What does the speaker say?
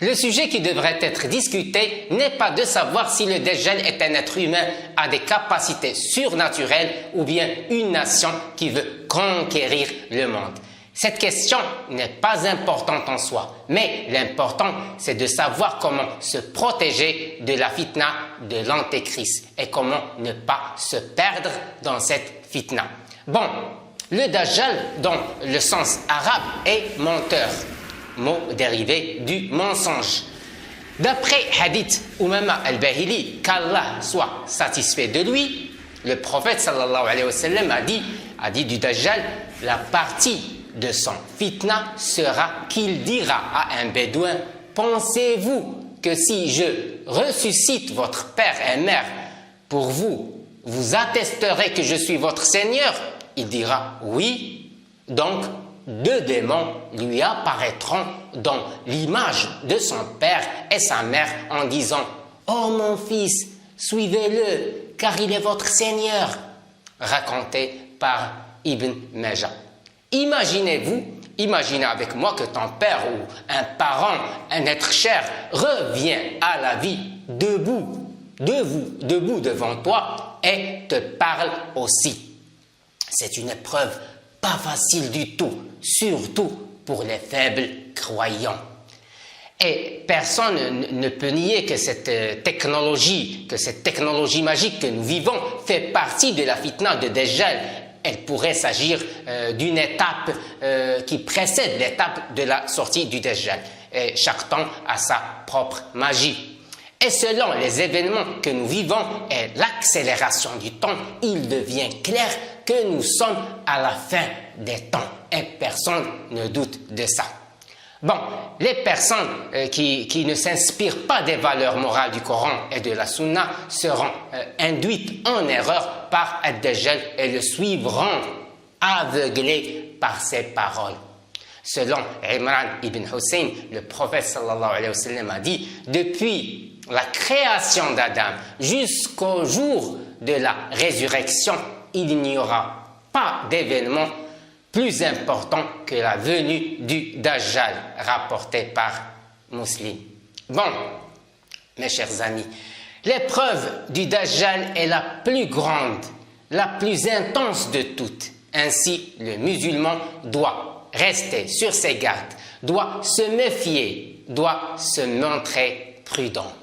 Le sujet qui devrait être discuté n'est pas de savoir si le Dajjal est un être humain à des capacités surnaturelles ou bien une nation qui veut conquérir le monde. Cette question n'est pas importante en soi, mais l'important c'est de savoir comment se protéger de la fitna de l'antéchrist et comment ne pas se perdre dans cette fitna. Bon, le Dajjal, dans le sens arabe, est menteur. Mot dérivé du mensonge. D'après Hadith Umama al-Bahili, qu'Allah soit satisfait de lui, le prophète sallallahu alayhi wa sallam a dit du Dajjal, la partie de son fitna sera qu'il dira à un bédouin, pensez-vous que si je ressuscite votre père et mère pour vous, vous attesterez que je suis votre Seigneur? Il dira oui, donc deux démons lui apparaîtront dans l'image de son père et sa mère en disant « Oh mon fils, suivez-le, car il est votre Seigneur » raconté par Ibn Majah. Imaginez avec moi que ton père ou un parent, un être cher, revient à la vie debout devant toi et te parle aussi. C'est une épreuve pas facile du tout, surtout pour les faibles croyants. Et personne ne peut nier que cette technologie magique que nous vivons fait partie de la fitna de Dajjal. Elle pourrait s'agir d'une étape qui précède l'étape de la sortie du Dajjal. Et chaque temps a sa propre magie. Et selon les événements que nous vivons et l'accélération du temps, il devient clair que nous sommes à la fin des temps et personne ne doute de ça. Bon, les personnes qui ne s'inspirent pas des valeurs morales du Coran et de la Sunna seront induites en erreur par Ad-Dajjal et le suivront aveuglés par ses paroles. Selon Imran ibn Hussein, le prophète sallallahu alayhi wa sallam a dit « Depuis la création d'Adam jusqu'au jour de la résurrection, il n'y aura pas d'événement plus important que la venue du Dajjal, rapporté par Muslim. » Bon, mes chers amis, l'épreuve du Dajjal est la plus grande, la plus intense de toutes. Ainsi, le musulman doit rester sur ses gardes, doit se méfier, doit se montrer prudent.